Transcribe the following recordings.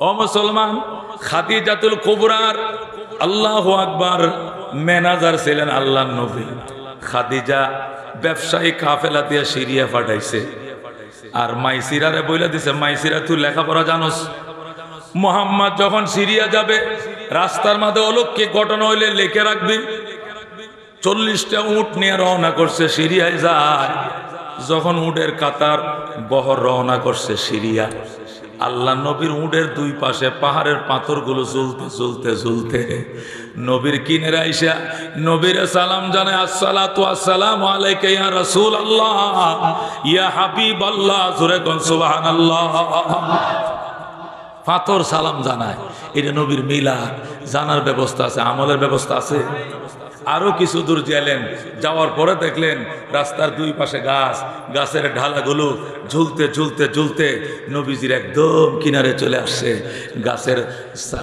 ও মুসলমান, খাদিজাতুল কুবরার আল্লাহু আকবার ম্যানেজার ছিলেন আল্লাহর নবী। খাদিজা ব্যবসায়ী কাফেলা দিয়ে সিরিয়া পাঠাইছে, আর মাইসিরারে বইলা দিছে, মাইসিরা তুই লেখাপড়া জানোস, মুহাম্মদ যখন সিরিয়া যাবে রাস্তার মাঝে অলৌকিক ঘটনা হইলে লিখে রাখবি। 40টা উট নিয়ে রওনা করছে, সিরিয়ায় যায়। যখন উটের কাতার বহর রওনা করছে সিরিয়া, আল্লাহ নবীর উটের দুই পাশে পাহাড়ের পাথরগুলো ঝুলতে ঝুলতে ঝুলতে নবীর কিনারে আইসা নবীর সালাম জানায়, আসসালাতু আসসালামু আলাইকা ইয়া রাসূলুল্লাহ ইয়া হাবিবাল্লাহ, জোরে কোন সুবহানাল্লাহ। পাথর সালাম জানায়, এটা নবীর মিলাদ। জানার ব্যবস্থা আছে, আমলের ব্যবস্থা আছে। আরো কিছু দূর গেলেন, যাওয়ার পরে দেখলেন রাস্তার দুই পাশে গাছ, গাছের ঢালাগুলো ঝুলতে ঝুলতে ঝুলতে নবীজির একদম কিনারে চলে আসছে। গাছের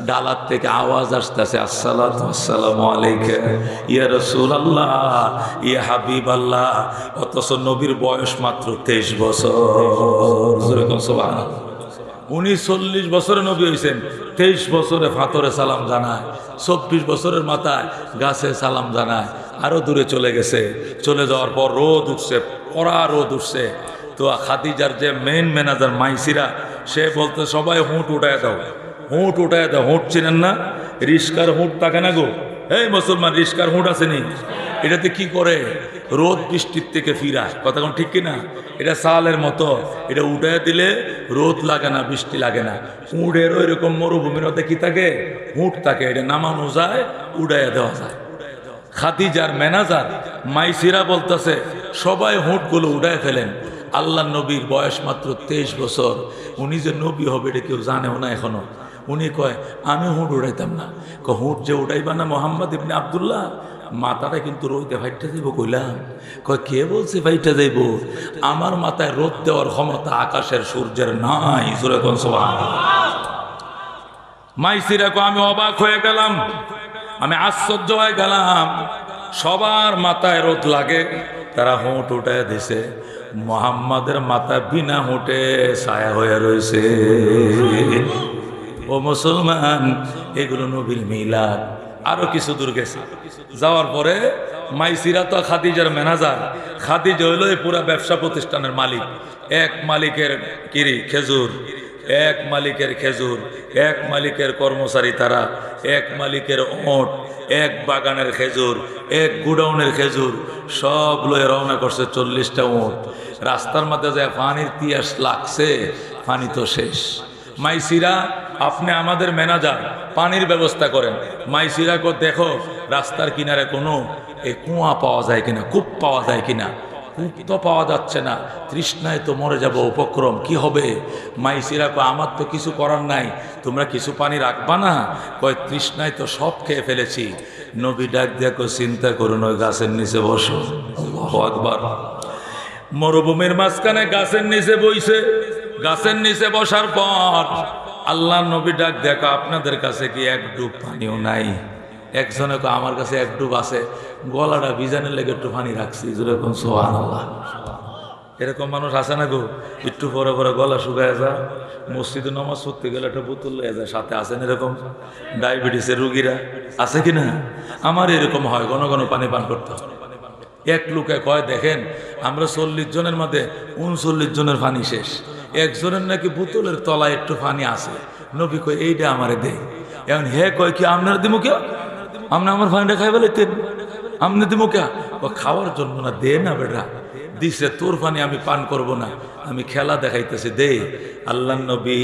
ডালার থেকে আওয়াজ আসতেছে, আসসালাতু আসসালামু আলাইকা ইয়া রাসূলুল্লাহ ইয়া হাবিবাল্লাহ। অথচ নবীর বয়স মাত্র 23 বছর। সুবহানাল্লাহ। উনি 40 বছরে নবী হয়েছেন, 23 বছরে ফাতরে সালাম জানায়, 24 বছরের মাথায় গাছে সালাম জানায়। আরো দূরে চলে গেছে, চলে যাওয়ার পর রোদ উঠছে, কড়া রোদ উঠছে। তো খাদিজার যে মেন ম্যানেজার মাইসিরা, সে বলতে সবাই হুঁট উঠায় দাও, হুঁট উঠায় দাও। হুঁট চিনেন না? রিস্কার হুঁট থাকে না গো, এই মুসলমান রিস্কার হুঁট আসেনি? এটাতে কি করে? রোদ বৃষ্টির থেকে ফিরায়। কথা কোন ঠিক কিনা? এটা সালের মতো, এটা উঠায় দিলে রোদ লাগে না, বৃষ্টি লাগে না। উড়ের ওই রকম মরুভূমির মধ্যে কি থাকে? হুঁট থাকে, এটা নামানো যায়, উড়াইয়া দেওয়া যায়। খাদিজার ম্যানেজার মাইসিরা বলতেছে সবাই হুঁটগুলো উড়ায় ফেলেন। আল্লাহ নবীর বয়স মাত্র 23 বছর। উনি যে নবী হবে এটা কেউ জানেও না এখনো। উনি কয় আমি হুঁট উড়াইতাম না। হুঁট যে উড়াইবা না মোহাম্মদ ইবনে আব্দুল্লাহ, মাথাটা কিন্তু রোদে ফাইটটা যাইব কইলাম। কয় কে বলছে ফাইটটা যাইব? আমার মাথায় রোদ দেওয়ার ক্ষমতা আকাশের সূর্যের নাই। জোরে কোন সুবহানাল্লাহ। মাইসিরা কয় আমি অবাক হয়ে গেলাম, আমি আশ্চর্য হয়ে গেলাম। সবার মাথায় রোদ লাগে, তারা হুঁট উঠায় দিছে। মুহাম্মাদের মাথা বিনা হুঁটে ছায়া হয়ে রয়েছে। ও মুসলমান, এগুলো নবীর মিলাদ। আরো কিছু দূর গেছে, যাওয়ার পরে মাইসিরা তো খাদিজার ম্যানেজার। খাদিজা হইল এই পুরা ব্যবসা প্রতিষ্ঠানের মালিক। এক মালিকের কিরি খেজুর, এক মালিকের খেজুর, এক মালিকের কর্মচারী তারা, এক মালিকের ওট, এক বাগানের খেজুর, এক গুডাউনের খেজুর, সব লয়ে রওনা করছে 40টা ওট। রাস্তার মধ্যে যায় পানির তিয়াস লাগছে, পানি তো শেষ। মাইসিরা আপনি আমাদের ম্যানেজার, পানির ব্যবস্থা করেন। মাইসিরা কো দেখো রাস্তার কিনারে কোনো কুয়া পাওয়া যায় কিনা, কূপ পাওয়া যায় কিনা। কূপ তো পাওয়া যাচ্ছে না, তৃষ্ণায় তো মরে যাব, উপক্রম কি হবে? মাইসিরা কো আমার তো কিছু করার নাই, তোমরা কিছু পানি রাখবা না? কয় তৃষ্ণায় তো সব খেয়ে ফেলেছি। নবী ডাক দেখো চিন্তা করুন, ওই গাছের নিচে বসো। আল্লাহু আকবার। মরুভূমির মাঝখানে গাছের নিচে বইছে। গাছের নিচে বসার পর আল্লাহ নবী ডাক দেখো আপনাদের কাছে কি এক ডুব পানিও নাই? একজনে কয় আমার কাছে এক ডুব আছে, গলাটা ভিজানের লেগে একটু পানি রাখছি। যেরকম সুবহানাল্লাহ। এরকম মানুষ আছে না গো? একটু পরে পরে গলা শুকায় যায়, মসজিদে নামাজ পড়তে গেলে একটা বোতল লয়ে যায় সাথে। আছেন এরকম ডায়াবেটিসের রুগীরা? আছে কিনা? আমার এরকম হয়, ঘন ঘন পানি পান করতে হয়। এক লোকে কয় দেখেন আমরা 40 জনের মধ্যে 39 জনের পানি শেষ, একজনের নাকি বোতলের তলায় একটু পানি আছে। নবী কয় এইটা আমারে দে। এখন হে কয় কি আপনার দিমু কে? আপনি আমার পানিটা খাই ফেলাইতেন, আপনি দিমু কে? খাওয়ার জন্য না, দে না বেটা। দিছে, তোর পানি আমি পান করব না, আমি খেলা দেখাইতেছি, দে। আল্লাহ নবী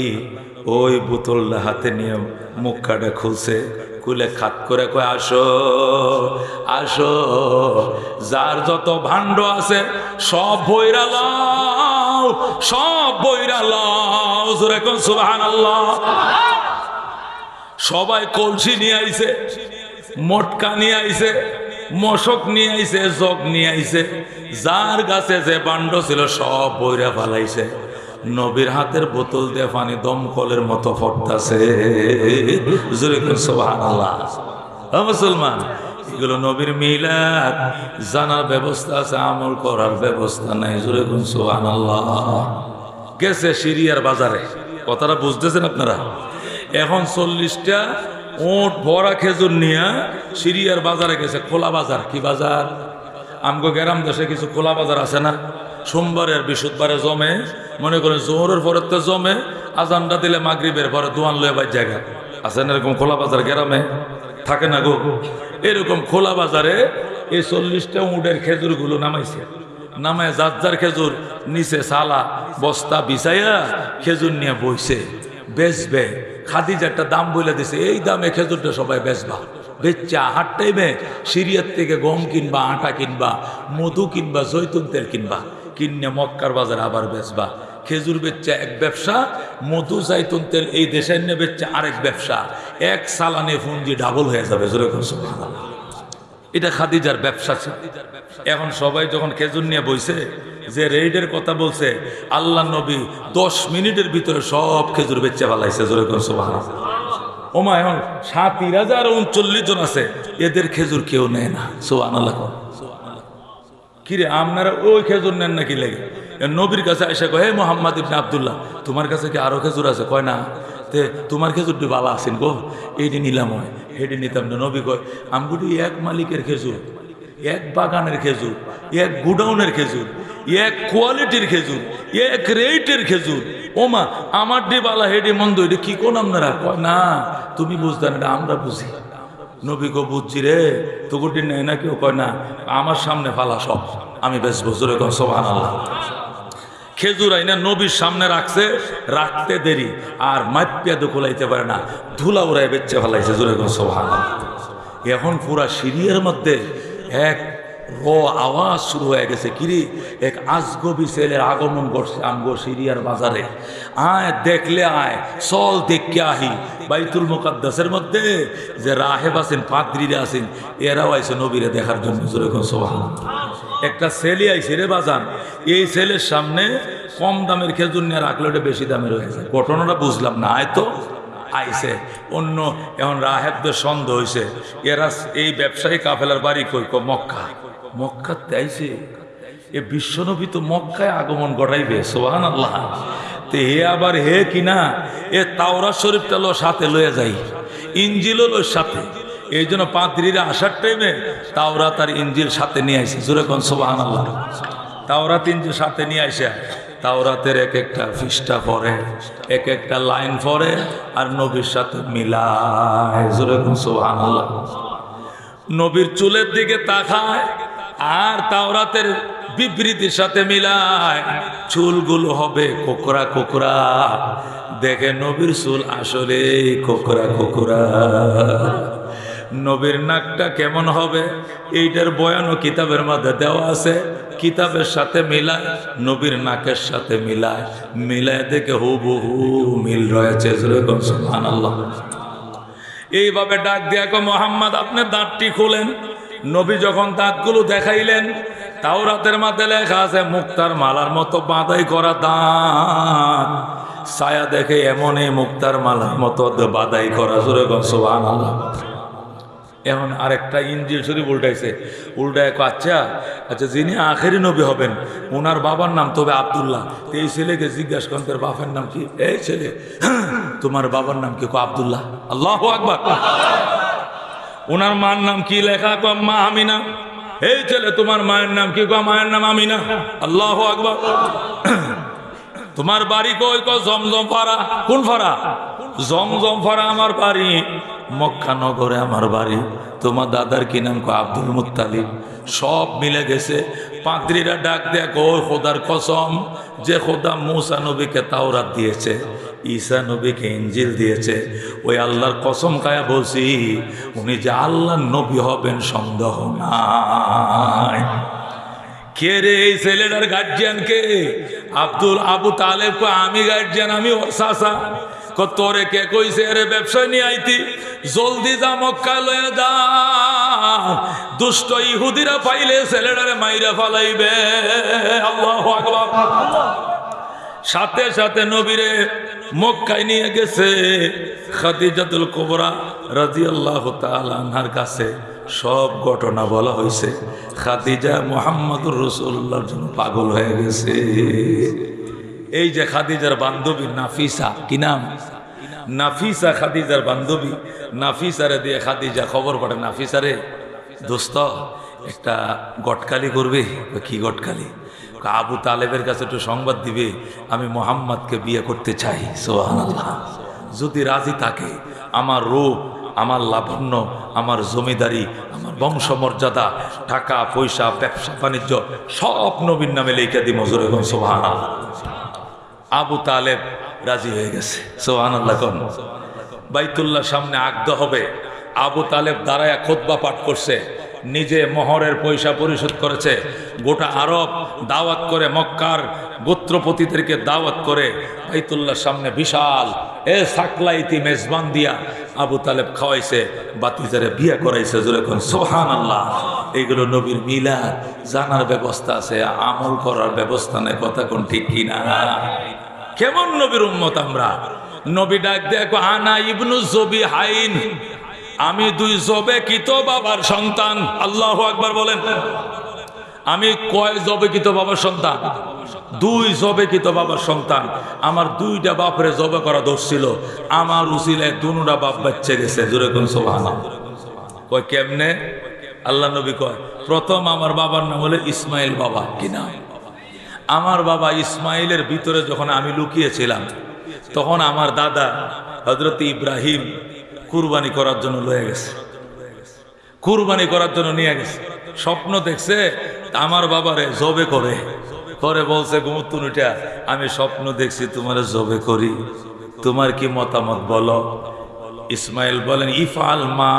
ওই বোতলটা হাতে নিয়ে মুখটা খুলছে, খুলে খাত করে কয় আসো আসো, যার যত ভাণ্ড আছে সব বইরা লাও, সব বইরা লাও। জোরে কোন সুবহানাল্লাহ। সবাই কলসি নিয়ে আইছে, মটকা নিয়ে আইছে, মশক নিয়ে আইছে, জগ নিয়ে আইছে। যার গাছে যে ভাণ্ড ছিল সব বইরা ফালাইছে। নবীর হাতের বোতল দিয়ে পানি দমকলের মতো ফটতাছে। সুবহানাল্লাহ। মুসলমান, এগুলো নবীর মিলাদ। জানার ব্যবস্থা আছে, আমল করার ব্যবস্থা নাই। জোরে কোন সুবহানাল্লাহ। গেছে সিরিয়ার বাজারে, কথাটা বুঝতেছেন আপনারা? এখন 40টা ওট ভরা খেজুর নিয়ে সিরিয়ার বাজারে গেছে। খোলা বাজার, কি বাজার? আমগো গ্রাম দেশে কিছু খোলা বাজার আছে না, সোমবারের বৃহস্পতিবারে জমে, মনে করেন জোহরের পরে তো জমে, আজানটা দিলে মাগরিবের পরে দোয়ান লয়ে বাই জায়গা আছে না, এরকম খোলা বাজার গ্রামে থাকে না গো। এরকম খোলা বাজারে এই 40টা উটের খেজুরগুলো নামাইছে, নামায় যার যার খেজুর নিচে সালা বস্তা বিছাইয়া খেজুর নিয়ে বইছে, বেচবে। খাদিজা একটা দাম বলে দিছে, এই দামে খেজুরটা সবাই বেচবা। বেচা হাট টাইমে সিরিয়ার থেকে গম কিনবা, আটা কিনবা, মধু কিনবা, জৈতুন তেল কিনবা, কিনে মক্কার বাজারে আবার বেচবা। খেজুর বেচা এক ব্যবসা, মধু জৈতুন তেল এই দেশের নিয়ে বেচা আরেক ব্যবসা। এক সালানে পুঁজি ডাবল হয়ে যাবে। সুবহানাল্লাহ। এটা খাদিজার ব্যবসা ছিল। এখন সবাই যখন খেজুর নিয়ে বইছে, যে রেইডের কথা বলছে আল্লাহ নবী 10 মিনিটের ভিতরে সব খেজুর বেচে ফেলাইছে। জোরে কোন সুবহানাল্লাহ। ওমা এখন 3039 জন আছে, এদের খেজুর কেউ নেয় না। সুবহানাল্লাহ। কিরে আপনারা ওই খেজুর নেন নাকি লেগে? নবীর কাছে এসে কয়, হে মোহাম্মদ ইবনে আব্দুল্লাহ, তোমার কাছে কি আরো খেজুর আছে? কয় না। তে তোমার খেজুরটি ভালো আছেন গো, এইটি নিলাম হয়, হেঁটে নিতাম না। নবী কয়, আমগুটি এক মালিকের খেজুর, এক বাগানের খেজুর, এক গুডাউনের খেজুর, এক কোয়ালিটির খেজুর, এক রেটের খেজুর। ওমা আমার ডি বালা হেডি মন্দ, এটা কি কোন আপনারা? কয় না, তুমি বুঝতে না, আমরা বুঝি। নবী গো বুঝছি রে, তোগুটি নেয় না কেউ? কয় না, আমার সামনে ফালা সব, আমি বেশ বছরে কম। সুবহানাল্লাহ। খেজুর আইনা নবীর সামনে রাখছে, রাখতে দেরি আর মাইপিয়া দোলাইতে পারে না, ধুলা উড়াই বেচে ফেলাইছে। জোরে কোন সুবহানাল্লাহ। এখন পুরা সিরিয়ার মধ্যে এক আওয়াজ শুরু হয়ে গেছে, কিরি এক আজগবি ছেলের আগমন করছে আমগো সিরিয়ার বাজারে। আয় দেখলে আয়, চল দেখকে আহি। বাইতুল মুকাদ্দাসের মধ্যে যে রাহেব আছেন, পাদ্রীরা আছেন, এরাও আইছে নবীরে দেখার জন্য। জোরে কোন সুবহানাল্লাহ। একটা ছেলে আইছে রে বাজান, এই ছেলের সামনে কম দামের খেজুর নিয়ে রাখলে ওটা বেশি দামের হয়ে যায়। ঘটনাটা বুঝলাম না, আয় তো আইছে অন্য। এখন রাহেবদের সন্দেহ হয়েছে, এরা এই ব্যবসায়ী কাফেলার বাড়ি কই? মক্কা। মক্কাতে আইছে, এ বিশ্বনবী তো মক্কায় আগমন ঘটাইবে। সুবহানাল্লাহ। তে হে আবার হে কিনা এ তাওরাত শরীফটা লো সাথে লয়ে যাই, ইঞ্জিলও লো সাথে। এই জন্য পাদ্রীরা আসার টাইমে তাওরাত আর ইঞ্জিল সাথে নিয়ে আইছে। জোরে কোন সুবহানাল্লাহ। তাওরাত ইঞ্জিল সাথে নিয়ে আইসা তাওরাতের এক একটা পৃষ্ঠা পড়ে, এক একটা লাইন পড়ে আর নবীর সাথে মিলায়। জোরে কোন সুবহানাল্লাহ। নবীর চুলের দিকে তাকায় আর তাওরাতের বিবৃতির সাথে মিলায়। চুলগুলো হবে কোকরা কোকরা, দেখে নবীর চুল আসলে কোকরা কোকরা। নবীর নাকটা কেমন হবে এইটার বয়ানও কিতাবের মধ্যে দেওয়া আছে। কিতাবের সাথে মিলায়, নবীর নাকের সাথে মিলায়, মিলায় দেখে হুবহু মিল রয়েছে। সুবহানাল্লাহ। এইভাবে ডাক দিয়া কো, মোহাম্মদ আপনি দাঁতটি খুলেন। নবী যখন দাঁতগুলো দেখাইলেন, তাওরাতের মধ্যে লেখা আছে মুক্তার মালার মতো বাঁধাই করা দাঁত। ছায়া দেখে এমনই মুক্তার মালার মতো বাঁধাই করা। জোরে কোন সুবহানাল্লাহ। এখন আরেকটা ইঞ্জিল শরীফ উল্টাইছে, উল্টায় আচ্ছা আচ্ছা যিনি আখেরি নবী হবেন ওনার বাবার নাম তবে আব্দুল্লাহ। তো এই ছেলেকে জিজ্ঞাসা করেন তোর বাবার নাম কি? এই ছেলে, তোমার বাবার নাম কি? আব্দুল্লাহ। আল্লাহু আকবার। ওনার মার নাম কি? লেখা মা আমিনা। এই ছেলে, তোমার মায়ের নাম কি? মায়ের নাম আমিনা। আল্লাহু আকবার। তোমার বাড়ি কই? জমজম ফাড়া। কোন ফাড়া? জমজম ফাড়া আমার বাড়ি। মক্কা নগরে আমার বাড়ি। তোমার দাদার কি নাম? Abdul Muttalib. সব মিলে গেছে। পাদ্রীরা ডাক দেয়া কো, খোদার কসম, যে খোদা মুসা নবীকে তাওরাত দিয়েছে, ঈসা নবীকে ইঞ্জিল দিয়েছে, ওই আল্লাহর কসম খায়া বলছি উনি যে আল্লাহর নবী হবেন সন্দেহ নাই। কে রে এই ছেলেটার গার্জিয়ান কে? আবু তালেব কো, আমি গার্জিয়ান, আমি ওর চাচা। তোরে কে কইছে রে ব্যবসায় নিয়ে আইতি? জলদি যা মক্কা লয়ে যা, দুষ্ট ইহুদিরা পাইলে ছেলেটারে মাইরা ফালাইবে। আল্লাহু আকবার। সাথে সাথে নবীরে মক্কায় নিয়ে গেছে খাদিজাতুল কুবরা রাদিয়াল্লাহু তাআলা আনহার কাছে। সব ঘটনা বলা হয়েছে। খাদিজা মুহাম্মদুর রাসূলুল্লাহর জন্য পাগল হয়ে গেছে। এই যে খাদিজার বান্ধবী নাফিসা, কি নাম? নাফিসা খাদিজার বান্ধবী, নাফিসারে দিয়ে খাদিজা খবর পাঠে, নাফিসারে দোস্ত একটা গটকালি করবে। কি গটকালি? আবু তালেবের কাছে একটু সংবাদ দিবে আমি মোহাম্মদকে বিয়ে করতে চাই। সুবহানাল্লাহ। যদি রাজি থাকে আমার রূপ, আমার লাবণ্য, আমার জমিদারি, আমার বংশমর্যাদা, টাকা পয়সা, ব্যবসা বাণিজ্য সব নবীর নামে লিখে দিব। জোরে কোন সুবহানাল্লাহ। আবু তালেব রাজি হয়ে গেছে। সুবহানাল্লাহ। কোন বাইতুল্লাহর সামনে আগদ হবে। আবু তালেব দাঁড়ায়া খুতবা পাঠ করছে, নিজে মোহরের পয়সা পরিশোধ করেছে, গোটা আরব দাওয়াত করে, মক্কার গোত্রপতিদেরকে দাওয়াত করে বাইতুল্লাহর সামনে বিশাল সাকলাইতি মেজবান দিয়া আবু তালেব খাওয়াইছে, বাতিজারে বিয়ে করাইছে। জোরে কোন সুবহানাল্লাহ। এইগুলো নবীর মিলাদ জানার ব্যবস্থা আছে, আমল করার ব্যবস্থা নেই। কথা কোন ঠিক কিনা? কেমন নবীর উম্মত আমরা? নবী ডাক দেখো আনা ইবনু জবিহাইন, আমি দুই জবেকিত বাবার সন্তান। আল্লাহু আকবার বলেন। আমি কয় জবেকিত বাবার সন্তান? দুই জবেকিত বাবার সন্তান। আমার দুইটা বাপরে জবে করা দোষ ছিল, আমার উসিলায় দুটা বাপ বাচ্চা গেছে। জোরে কোন সুবহানাল্লাহ। কয় কেমনে? আল্লাহ নবী কয় প্রথম আমার বাবার নাম হলো ইসমাইল। বাবা কি নাম? আমার বাবা ইসমাইলের ভিতরে যখন আমি লুকিয়েছিলাম তখন আমার দাদা হযরত ইব্রাহিম কুরবানি করার জন্য লয়ে গেছে, কুরবানি করার জন্য নিয়ে গেছে। স্বপ্ন দেখছে আমার বাবারে জবে করে, করে বলছে ঘুমুতুনুটা আমি স্বপ্ন দেখছি তোমার জবে করি, তোমার কি মতামত বলো? ইসমাইল বলেন ইফআল মা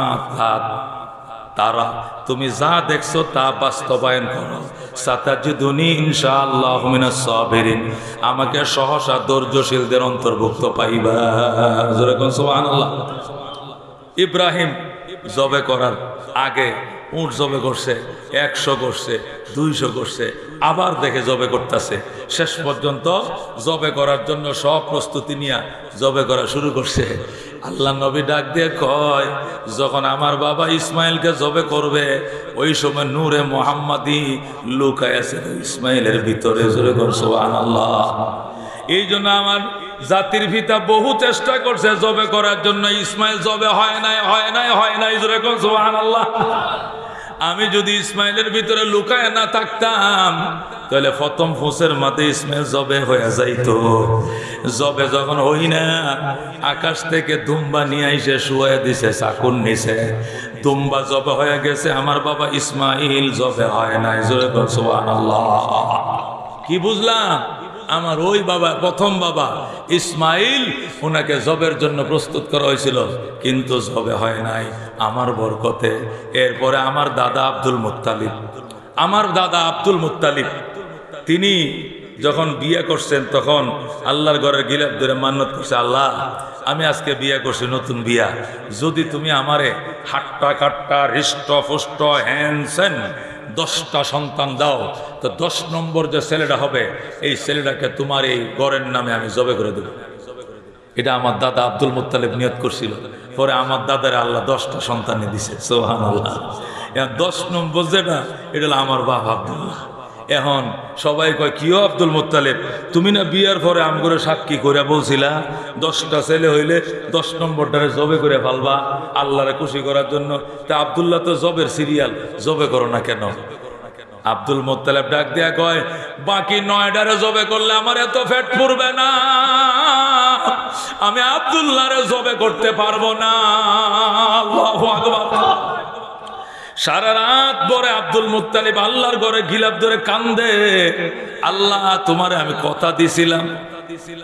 তারা, তুমি যা দেখছো তা বাস্তবায়ন করো। সাতাজিদুনি ইনশাআল্লাহ মিনাস সাবিরিন, আমাকে সহসা ধৈর্যশীলদের অন্তর্ভুক্ত পাইবা। জোরে কোন সুবহানাল্লাহ। ইব্রাহিম জবে করার আগে উট জবে করছে, 100 করছে, 200 করছে, আবার দেখে জবে করতেছে। শেষ পর্যন্ত জবে করার জন্য সব প্রস্তুতি নিয়ে জবে করা শুরু করছে। আল্লাহ নবী ডাক দিয়ে কয় যখন আমার বাবা ইসমাইলকে জবে করবে ওই সময় নূরে মুহাম্মাদি লুকায় আছে ইসমাইলের ভিতরে। জোরে কোন সুবহানাল্লাহ। এই জন্য আমার জাতির পিতা বহু চেষ্টা করছে জবে করার জন্য, ইসমাইল জবে হয় নাই, হয় নাই, হয় নাই। জোরে কোন সুবহানাল্লাহ। আমি যদি ইসমাইলের ভিতরে লুকায় না থাকতাম তাহলে প্রথম ফুসের মাঝে ইসমাইল জবে হয়ে যাইতো। জবে যখন হই না, আকাশ থেকে দুম্বা নিয়ে এসে শুয়ে দিছে চাকুর নিচে, দুম্বা জবে হয়ে গেছে, আমার বাবা ইসমাইল জবে হয় নাই। জোরে কোন সুবহানাল্লাহ। কি বুঝলাম? আমার ওই বাবা, প্রথম বাবা ইসমাইল, ওনাকে জবের জন্য প্রস্তুত করা হয়েছিল কিন্তু জবে হয় নাই আমার বরকতে। এরপরে আমার দাদা আব্দুল মুত্তালিব, আমার দাদা আব্দুল মুত্তালিব তিনি যখন বিয়ে করছেন তখন আল্লাহর ঘরের গিলাফ ধরে মান্নত করছে, আল্লাহ আমি আজকে বিয়ে করছি নতুন বিয়া, যদি তুমি আমারে হাট্টা কাট্টা হৃষ্ট ফুষ্ট হ্যানসেন 10টা সন্তান দাও তো 10 নম্বর যে ছেলেটা হবে এই ছেলেটাকে তোমার এই গড়ের নামে আমি জবে করে দেব। এটা আমার দাদা আব্দুল মুত্তালিব নিয়ত করছিল। পরে আমার দাদারে আল্লাহ 10টা সন্তানে দিছে। সুবহানাল্লাহ। 10 নম্বর যেটা এটা হলো আমার বাপ আব্দুল্লাহ। এখন সবাই কয় কিও আব্দুল মুত্তালিব, তুমি না বিয়ার পরে আমগরে সাক্ষী করে বলছিলা 10টা ছেলে হইলে 10 নম্বরটারে জবে করে ফেলবা আল্লাহরে খুশি করার জন্য। তা আব্দুল্লাহ তো জবের সিরিয়াল, জবে করো না কেন? আব্দুল মুত্তালিব ডাক দিয়া কয় বাকি 9টারে জবে করলে আমার এত ফেট পড়বে না, আমি আব্দুল্লাহরে জবে করতে পারবো না। আল্লাহু আকবার। সারা রাত ভরে আব্দুল মুত্তালিব আল্লাহর ঘরে গিলাফ ধরে কান্দে, আল্লাহ তোমারে আমি কথা দিছিলাম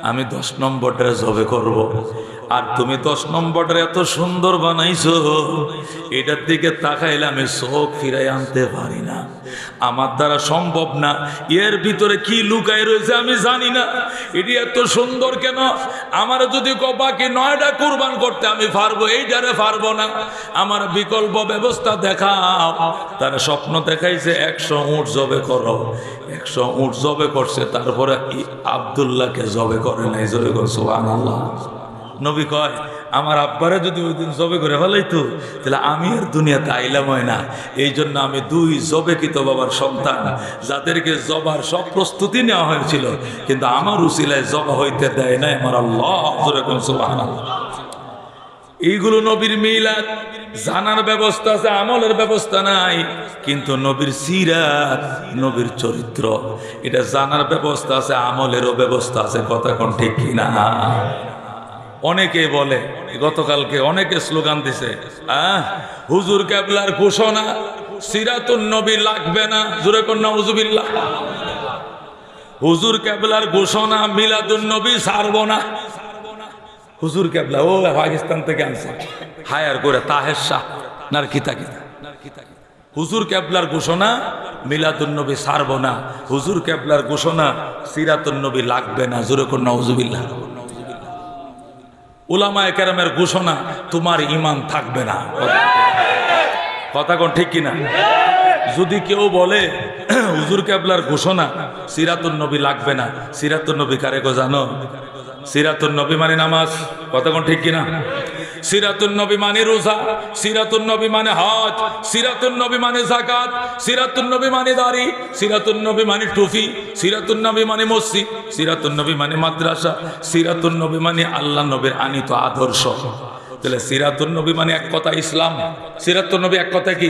আমি 10 নম্বরটারে জবে করব, আর তুমি 10 নম্বরটা এত সুন্দর বানাইছো, এটার দিকে তাকাইলে আমি চোখ ফিরাই আনতে পারি না, আমার দ্বারা সম্ভব না। এর ভিতরে কি লুকাই রয়েছে আমি জানি না, এটি এত সুন্দর কেন? আমার যদি বাকি 9টা কুরবান করতে আমি পারবো, এইটারে পারবো না, আমার বিকল্প ব্যবস্থা দেখাও। তারা স্বপ্ন দেখাইছে 100 উট জবে করো, 100 উট জবে করছে, তারপরে আব্দুল্লাহকে জবে করে নাই। জবে কর সুবহানাল্লাহ। নবী কয় আমার আব্বারে যদি ওই দিন জবে করে ফেলাইতো তাহলে আমি আর দুনিয়াতে আইলাম হয় না। এই জন্য আমি 2 জবেকৃত বাবার সন্তান, যাদেরকে জবার সব প্রস্তুতি নেওয়া হয়েছিল কিন্তু আমার উসিলায় জবা হইতে দেয় নাই আমার আল্লাহ। সুবহানাল্লাহ। এইগুলো নবীর মিলাদ। জানার ব্যবস্থা আছে, আমলের ব্যবস্থা নাই, কিন্তু নবীর সিরাত, নবীর চরিত্র, এটা জানার ব্যবস্থা আছে, আমলেরও ব্যবস্থা আছে। কথা কোন ঠিক কিনা? অনেকে বলে, গতকালকে অনেকে স্লোগান দিছে, হুজুর কেবলার ঘোষণা সিরাতুন নবী লাগবে না, জোরে কোন নাউজুবিল্লাহ। হুজুর কেবলার ঘোষণা মিলাদুন নবী ছাড়বো না। হুজুর কেবলা ও পাকিস্তান থেকে আনছে হায়ার করে তাহের শাহ নার কিতা কিতা। হুজুর কেবলার ঘোষণা মিলাদুন নবী ছাড়বো না, হুজুর কেবলার ঘোষণা সিরাতুন নবী লাগবে না, জোরে কোন নাউজুবিল্লাহ। উলামায়ে কেরামের ঘোষণা তোমার ঈমান থাকবে না। কথা কোন ঠিক কিনা? যদি কেউ বলে হুজুর কেবলার ঘোষণা সিরাতুন নবী লাগবে না, সিরাতুন নবী কারে গো জানো? সিরাতুন নবী মানে নামাজ। কথা কোন ঠিক কিনা? সিরাতুন নবী মানে রোজা, সিরাতুন নবী মানে হজ, সিরাতুন নবী মানে যাকাত, সিরাতুন নবী মানে দাড়ি, সিরাতুন নবী মানে টুপি, সিরাতুন নবী মানে মসজিদ, সিরাতুন নবী মানে মাদ্রাসা, সিরাতুন নবী মানে আল্লাহ নবীর আনিত আদর্শ। তাহলে সিরাতুন নবী মানে এক কথা ইসলাম। সিরাতুন নবী এক কথা কি?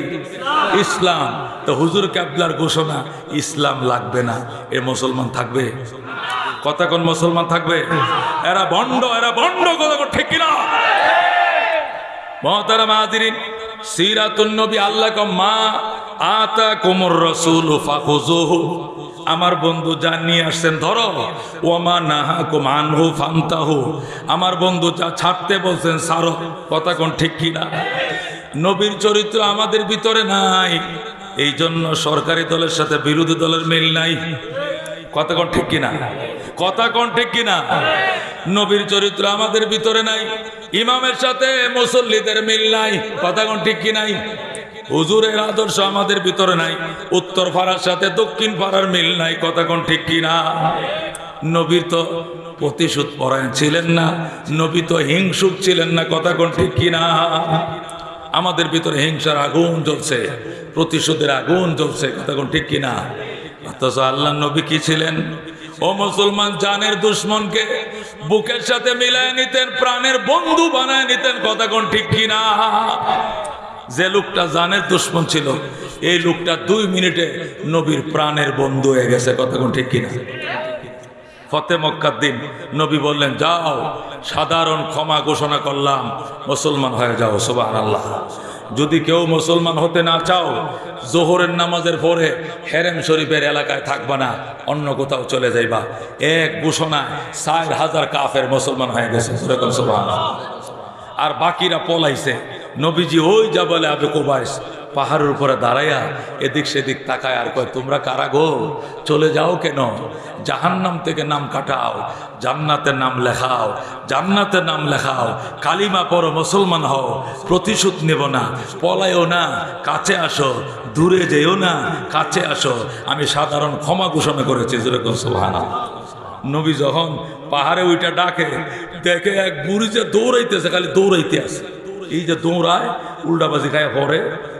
ইসলাম। তো হুজুর কেবলার ঘোষণা ইসলাম লাগবে না, এ মুসলমান থাকবে? কথা কোন মুসলমান থাকবে? এরা ভণ্ড, এরা ভণ্ড। কথা কোন ঠিক কিনা? মুহতারাম হাজিরিন, সিরাতুন নবী আল্লাহ ক মা আতাকুমুর রাসূল ফাখুযুহু, আমার বন্ধু যা নিয়ে আসছেন ধরো, ওয়ামা নাহাকুম আনহু ফান্তাহু, আমার বন্ধু যা ছাড়তে বলছেন ছাড়ো। কথা কোন ঠিক কিনা? নবীর চরিত্র আমাদের ভিতরে নাই, এই জন্য সরকারি দলের সাথে বিরোধী দলের মিল নাই। কথা কোন ঠিক কিনা? কথা কোন ঠিক কিনা? নবীর চরিত্র আমাদের ভিতরে নাই, ইমামের সাথে মুসল্লিদের মিল নাই। কথা কোন ঠিক কি নাই? হুজুরের আদর্শ আমাদের ভিতরে নাই, উত্তর পাড়ার সাথে দক্ষিণ পাড়ার মিল নাই। কথা কোন ঠিক কিনা? নবী তো প্রতিশোধ পরায়ণ ছিলেন না, নবী তো হিংসুক ছিলেন না। কথা কোন ঠিক কিনা? আমাদের ভিতরে হিংসার আগুন জ্বলছে, প্রতিশোধের আগুন জ্বলছে। কথা কোন ঠিক কিনা? অথচ আল্লাহ নবী কি ছিলেন? ও মুসলমান, জানের দুশ্মনকে বুকের সাথে মিলায় নিতেন, প্রাণের বন্ধু বানায় নিতেন। কথা কোন ঠিক কিনা? যে লোকটা জানের দুশ্মন ছিল, এই লোকটা 2 মিনিটে নবীর প্রাণের বন্ধু হয়ে গেছে। কথা কোন ঠিক কিনা? ফতে মক্কার দিন নবী বললেন, যাও সাধারণ ক্ষমা ঘোষণা করলাম, মুসলমান হয়ে যাও। সুবহানাল্লাহ। যদি কেউ মুসলমান হতে না চাও, জোহরের নামাজের পরে হেরেম শরীফের এলাকায় থাকবা না, অন্য কোথাও চলে যাইবা। এক ঘোষণায় 4000 কাফের মুসলমান হয়ে গেছে। সুবহানাল্লাহ। আর বাকিরা পলাইছে। নবীজি ওই জাবালে আবু কুবাইস পাহাড়ের উপরে দাঁড়াইয়া এদিক সেদিক তাকায় আর কয়, তোমরা কারা গো? চলে যাও কেন? জাহান্নাম থেকে নাম কাটাও, জান্নাতের নাম লেখাও, জান্নাতের নাম লেখাও, কালিমা পড়ো, মুসলমান হও, প্রতিশোধ নেব না, পলায়ও না, কাছে আসো, দূরে যেও না, কাছে আসো, আমি সাধারণ ক্ষমা ঘোষণা করেছি। যেরকম সুবহানাল্লাহ। নবী যখন পাহাড়ে ওইটা ডাকে, দেখে এক বুড়ি যে দৌড়াইতেছে, খালি দৌড়াইতে আছে। এই যে দৌড়ায়, উল্টাবাজি খায়, পরে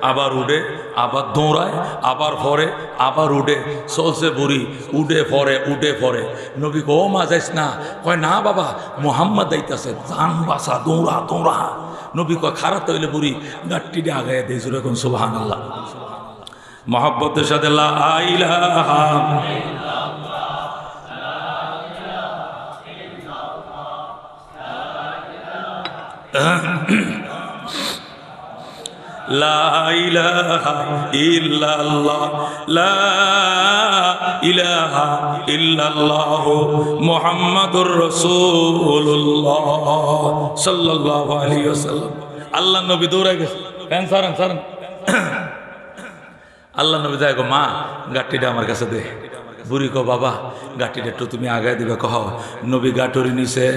আবার উঠে, আবার দৌড়ায়, আবার পরে, আবার উঠে, চলছে বুড়ি, উঠে পরে, উঠে পরে। নবী কো, ও মা যাইস না। কয়, না বাবা, মুহাম্মদ আইতাছে, জান বাসা, দৌড়া দৌড়া। নবী কয়, খারাপ হইলে বুড়ি গাট্টিটা আগায় দিয়েছে। এরকম সুবহানাল্লাহ। মহব্বতের সাথে লা ইলাহা লা ইলাহা ইল্লাল্লাহ, লা ইলাহা ইল্লাল্লাহ, মুহাম্মাদুর রাসূলুল্লাহ সাল্লাল্লাহু আলাইহি ওয়াসাল্লাম। আল্লাহ নবী দৌড়ায় গেছে, ফ্যান সারান সারান। আল্লাহ নবী যায়, গো মা, গাট্টিটা আমার কাছে দে। বুড়ি কো, বাবা গাটিটা একটু তুমি আগায় দিবে। কহ, নবী গাটুরি নিছে,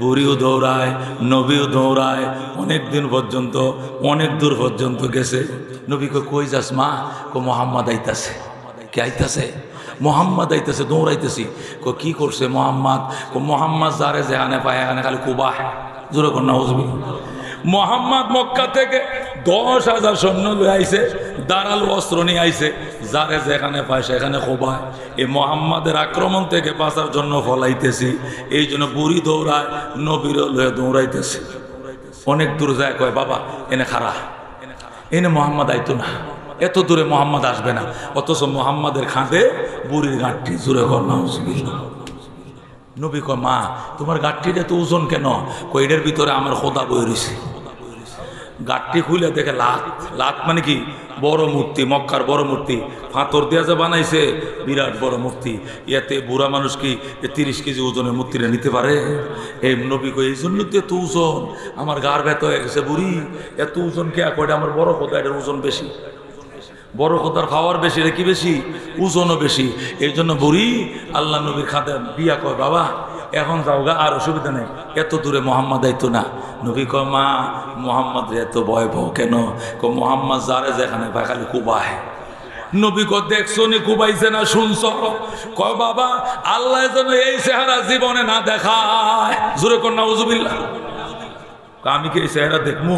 বুড়িও দৌড়ায়, নবীও দৌড়ায়, অনেক দিন পর্যন্ত, অনেক দূর পর্যন্ত গেছে। নবী কো, কই যাস মা? কো, মোহাম্মদ আইতাছে। কে আইতাছে? মোহাম্মদ আইতাছে, দৌড়াইতেছি। কো, কি করছে মোহাম্মদ? কো, মোহাম্মদ যারে যেখানে পায় এখানে খালি কুবাহ। জোরে কর না হুজুর। মোহাম্মদ মক্কা থেকে 10,000 সৈন্য লয়ে আইছে, দাঁড়ালো অস্ত্র নিয়ে আইছে, যারে যেখানে পায় সেখানে খোবায়। এই মোহাম্মদের আক্রমণ থেকে বাঁচার জন্য ফলাইতেছি, এই জন্য বুড়ি দৌড়ায়, নবীর লয়ে দৌড়াইতেছি। অনেক দূর যায়, কয় বাবা এনে খারা, এনে মোহাম্মদ আইতো না, এত দূরে মোহাম্মদ আসবে না। অথচ মোহাম্মদের খাঁদে বুড়ির গাঁটটি জুড়ে কর নাউজুবিল্লাহ। নবী কয় মা তোমার গাঁটটির এত ওজন কেন? কয় এটার ভিতরে আমার খোদা বই রয়েছে। গাঁটটি খুলে দেখে লাত, লাত মানে কি বড় মূর্তি, মক্কার বড় মূর্তি, পাথর দিয়া যে বানাইছে বিরাট বড় মূর্তি। ইয়াতে বুড়া মানুষ কি 30 কেজি ওজনের মূর্তিটা নিতে পারে? এই নবী কই এই জন্য তো এত ওজন, আমার গার ব্যথা হয়ে গেছে বুড়ি, এত ওজন কে? কয়টা আমার বড় খোদা, এটার ওজন বেশি, বড় খোদার খাওয়ার বেশি, এটা কি বেশি? ওজনও বেশি। এই জন্য বুড়ি আল্লাহ নবীর খাতে বিয়া কয় বাবা এখন যাও গা, আর অসুবিধা নেই, এত দূরে মোহাম্মদ আইতো না। নবী কয় মা মোহাম্মদ এত ভয় পাও কেন? মোহাম্মদ যারে যেখানে পায় খালি কুবায়। নবী কয় দেখছো নি কুবাইছে না শুনছ? কয় বাবা আল্লাহ যেন এই চেহারা জীবনে না দেখায়। জোরে কর নাউজুবিল্লাহ। আমি কি এই চেহারা দেখবো?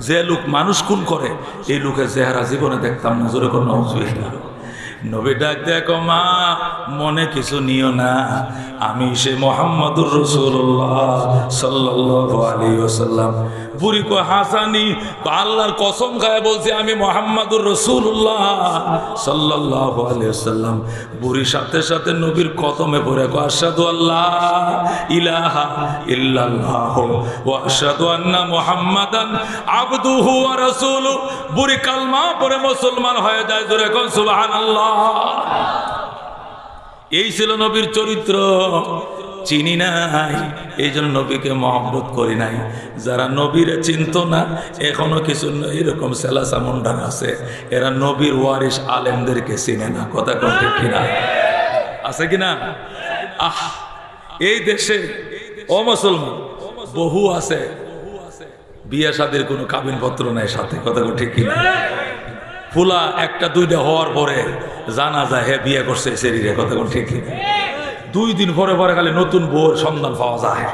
যে লোক মানুষ খুন করে এই লোকের চেহারা জীবনে দেখতাম না। জোরে কর নাউজুবিল্লাহ। নবী ডাক দেখো মা মনে কিছু নিও না, আমি সে মুহাম্মদুর রাসূলুল্লাহ সাল্লাল্লাহু আলাইহি ওয়াসাল্লাম। বুড়ি কো হাসানি, আল্লাহর কসম খায় বলছি আমি মুহাম্মদুর রাসূলুল্লাহ সাল্লাল্লাহু আলাইহি ওয়াসাল্লাম। বুড়ির সাথে সাথে নবীর কদমে পড়ে কো আশহাদু আল্লাহ ইলাহা ইল্লাল্লাহ ওয়া আশহাদু আন্না মুহাম্মাদান আবদুহু ওয়া রাসূলুহু। বুড়ি কালমা পড়ে মুসলমান হয়ে যায়। জোরে কোন সুবহানাল্লাহ। এই ছিল নবীর চরিত্র। চিনি নাই এই জন্য নবীকে মহব্বত করি নাই। যারা নবীরে চিনত না এখনো কিছু এরকম সেলাসা মুন্ডান আছে, এরা নবীর ওয়ারিস আলেমদেরকে চিনে না। কথা কথা কিনা আছে কিনা? আহ এই দেশে ও মুসলমান বহু আছে বিয়ে শাদীর কোনো কাবিন পত্র নাই সাথে। কথা ঠিক কিনা? ফুলা একটা দুইটা হওয়ার পরে জানা যায় হে বিয়ে করছে শরীরে। কথা ঠিক কিনা? 2 দিন পরে পরে খালি নতুন বউর সন্ধান পাওয়া যায়।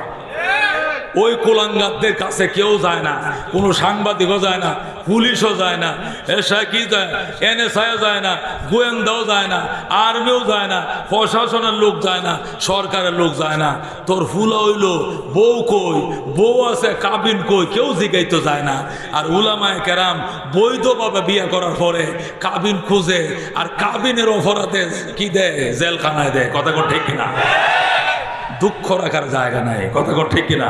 ওই কুলাঙ্গারদের কাছে কেউ যায় না, কোনো সাংবাদিকও যায় না, পুলিশও যায় না, কি যায় NSAও যায় না, গোয়েন্দাও যায় না, আর্মিও যায় না, প্রশাসনের লোক যায় না, সরকারের লোক যায় না। তোর ফুলা হইল বউ কই, বউ আছে কাবিন কই, কেউ জিগাইতে যায় না। আর উলামায়ে কেরাম বৈধভাবে বিয়ে করার পরে কাবিন খুঁজে, আর কাবিনের অপরাধে কি দেয়? জেলখানায় দেয়। কথা ঠিক কিনা? দুঃখ রাখার জায়গা নাই। কথা ঠিক কিনা?